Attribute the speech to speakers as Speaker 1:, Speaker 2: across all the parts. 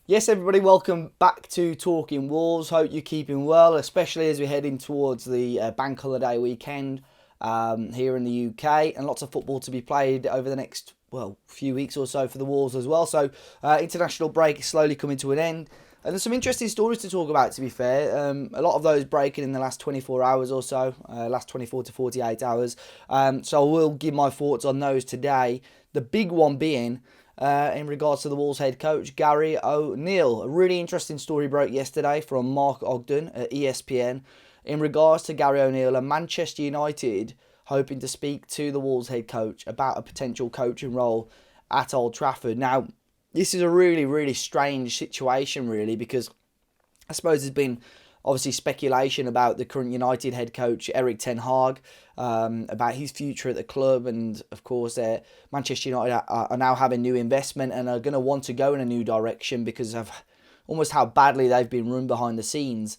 Speaker 1: Yes, everybody, welcome back to Talking Wolves. Hope you're keeping well, especially as we're heading towards the bank holiday weekend here in the UK, and lots of football to be played over the next, few weeks or so for the Wolves as well. So, international break is slowly coming to an end. And there's some interesting stories to talk about, to be fair. A lot of those breaking in the last 24 hours or so, last 24 to 48 hours. So I will give my thoughts on those today. The big one being in regards to the Wolves head coach, Gary O'Neill. A really interesting story broke yesterday from Mark Ogden at ESPN in regards to Gary O'Neill and Manchester United hoping to speak to the Wolves head coach about a potential coaching role at Old Trafford. Now, this is a really, really strange situation, really, because I suppose there's been obviously speculation about the current United head coach, Erik Ten Hag, about his future at the club. And of course, Manchester United are now having new investment and are going to want to go in a new direction because of almost how badly they've been run behind the scenes.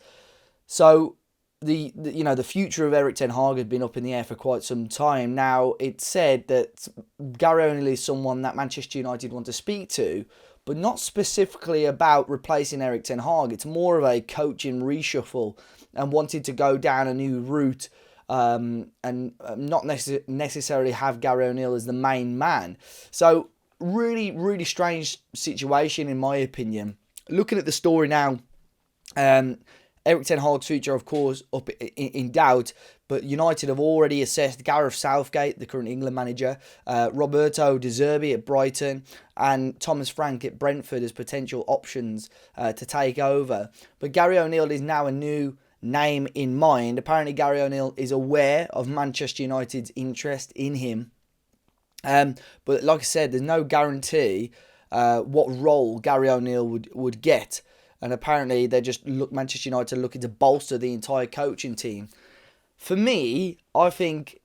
Speaker 1: So the future of Erik Ten Hag had been up in the air for quite some time. Now, it's said that Gary O'Neill is someone that Manchester United want to speak to, but not specifically about replacing Erik Ten Hag. It's more of a coaching reshuffle and wanted to go down a new route and not necessarily have Gary O'Neill as the main man. So, really, really strange situation in my opinion. Looking at the story now, Erik Ten Hag's future, of course, up in doubt, but United have already assessed Gareth Southgate, the current England manager, Roberto De Zerbi at Brighton, and Thomas Frank at Brentford as potential options to take over. But Gary O'Neill is now a new name in mind. Apparently, Gary O'Neill is aware of Manchester United's interest in him. But like I said, there's no guarantee what role Gary O'Neill would get. And apparently, Manchester United are looking to bolster the entire coaching team. For me, I think,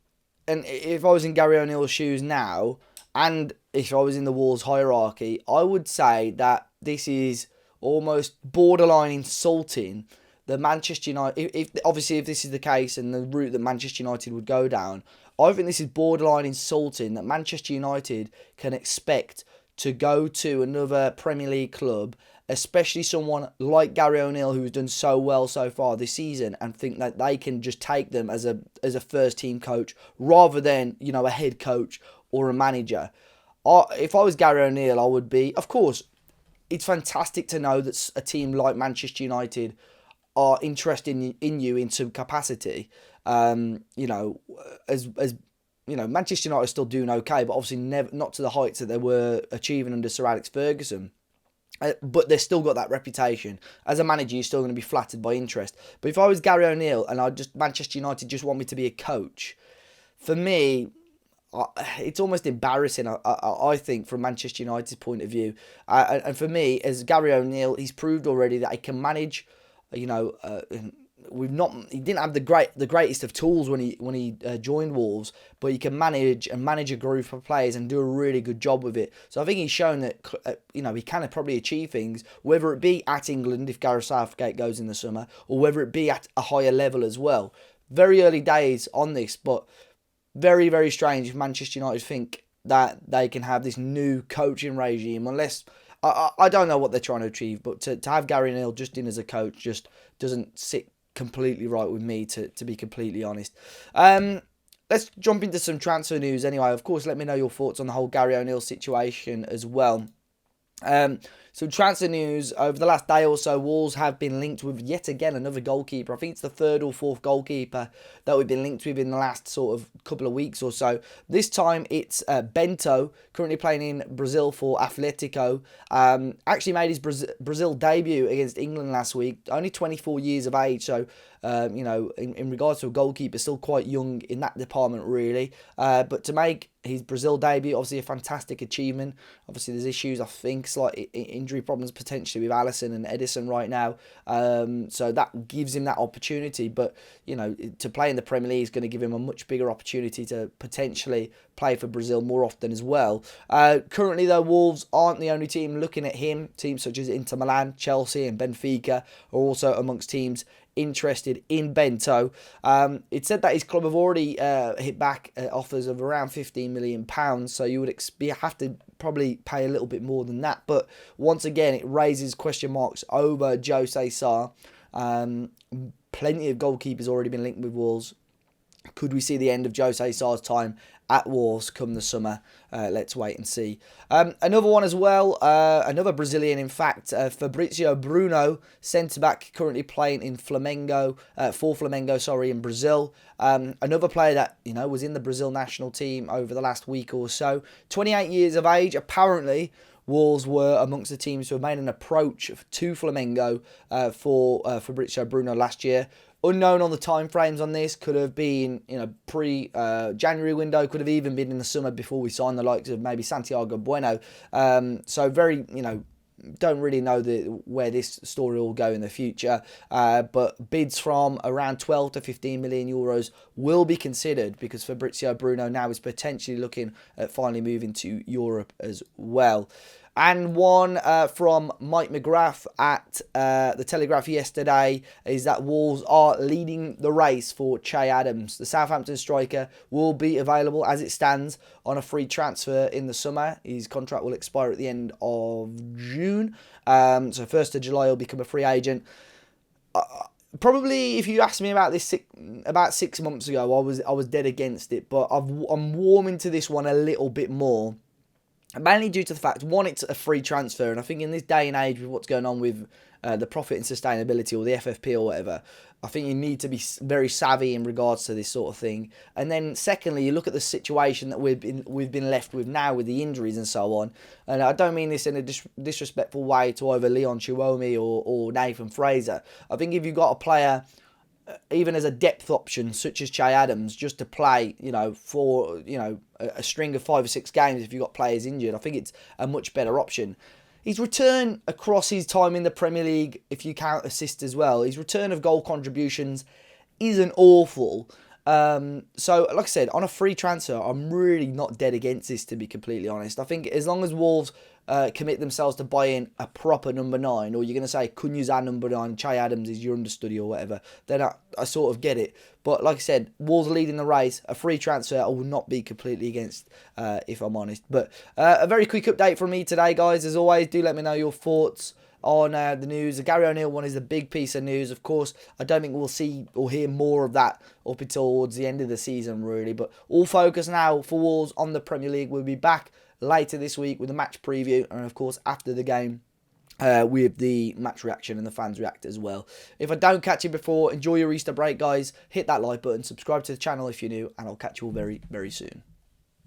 Speaker 1: and if I was in Gary O'Neill's shoes now, and if I was in the Wolves hierarchy, I would say that this is almost borderline insulting that Manchester United, if this is the case and the route that Manchester United would go down, I think this is borderline insulting that Manchester United can expect to go to another Premier League club, especially someone like Gary O'Neill who's done so well so far this season, and think that they can just take them as a first team coach rather than, a head coach or a manager. If I was Gary O'Neill, I would be, of course, it's fantastic to know that a team like Manchester United are interested in you in some capacity. Manchester United are still doing okay, but obviously not to the heights that they were achieving under Sir Alex Ferguson. But they've still got that reputation. As a manager, you're still going to be flattered by interest. But if I was Gary O'Neill and Manchester United just want me to be a coach, for me, it's almost embarrassing, I think, from Manchester United's point of view. And for me, as Gary O'Neill, he's proved already that he can manage, he didn't have the greatest of tools when he joined Wolves, but he can manage a group of players and do a really good job with it. So I think he's shown that he can probably achieve things, whether it be at England if Gareth Southgate goes in the summer, or whether it be at a higher level as well. Very early days on this, but very, very strange if Manchester United think that they can have this new coaching regime, unless I don't know what they're trying to achieve, but to have Gary O'Neill just in as a coach just doesn't sit completely right with me, to be completely honest. Let's jump into some transfer news anyway. Of course, let me know your thoughts on the whole Gary O'Neill situation as well. So transfer news, over the last day or so, Wolves have been linked with yet again another goalkeeper. I think it's the third or fourth goalkeeper that we've been linked with in the last sort of couple of weeks or so. This time it's Bento, currently playing in Brazil for Atletico. Actually made his Brazil debut against England last week. Only 24 years of age, so in regards to a goalkeeper, still quite young in that department, really. But to make his Brazil debut, obviously a fantastic achievement. Obviously, there's issues, I think, slight injury problems potentially with Alisson and Edison right now. So that gives him that opportunity. But, to play in the Premier League is going to give him a much bigger opportunity to potentially play for Brazil more often as well. Currently, though, Wolves aren't the only team looking at him. Teams such as Inter Milan, Chelsea and Benfica are also amongst teams interested in Bento. It said that his club have already hit back offers of around £15 million, so you would have to probably pay a little bit more than that. But once again, it raises question marks over Jose Sarr. Plenty of goalkeepers already been linked with Wolves. Could we see the end of Jose Sarr's time at Wolves come the summer? Let's wait and see. Another one as well, another Brazilian, in fact, Fabrizio Bruno, centre-back, currently playing in Flamengo, for Flamengo, in Brazil. Another player that, was in the Brazil national team over the last week or so. 28 years of age, apparently. Wolves were amongst the teams who have made an approach to Flamengo for Fabrizio Bruno last year. Unknown on the timeframes on this, could have been, pre-January window, could have even been in the summer before we signed the likes of maybe Santiago Bueno. So very, don't really know where this story will go in the future. But bids from around 12 to 15 million euros will be considered, because Fabrizio Bruno now is potentially looking at finally moving to Europe as well. And one from Mike McGrath at the Telegraph yesterday is that Wolves are leading the race for Che Adams. The Southampton striker will be available as it stands on a free transfer in the summer. His contract will expire at the end of June. So 1st of July he'll become a free agent. Probably, if you asked me about this about 6 months ago, I was dead against it. But I'm warming to this one a little bit more. Mainly due to the fact, one, it's a free transfer, and I think in this day and age with what's going on with the profit and sustainability, or the FFP or whatever, I think you need to be very savvy in regards to this sort of thing. And then secondly, you look at the situation that we've been left with now with the injuries and so on, and I don't mean this in a disrespectful way to either Leon Chiwomi or Nathan Fraser. I think if you've got a player, even as a depth option such as Che Adams, just to play, for a string of 5 or 6 games if you've got players injured, I think it's a much better option. His return across his time in the Premier League, if you count assists as well, his return of goal contributions isn't awful. So, like I said, on a free transfer, I'm really not dead against this, to be completely honest. I think as long as Wolves commit themselves to buying a proper number 9, or you're going to say Cunha's number 9, Che Adams is your understudy or whatever, then I sort of get it. But like I said, Wolves leading the race, a free transfer I will not be completely against, if I'm honest. But a very quick update from me today, guys. As always, do let me know your thoughts on the news. The Gary O'Neill one is the big piece of news. Of course, I don't think we'll see or hear more of that up until towards the end of the season, really. But all focus now for Wolves on the Premier League. We'll be back later this week with a match preview, and of course after the game with the match reaction and the fans react as well. If I don't catch you before, enjoy your Easter break, guys. Hit that like button, subscribe to the channel if you're new, and I'll catch you all very, very soon.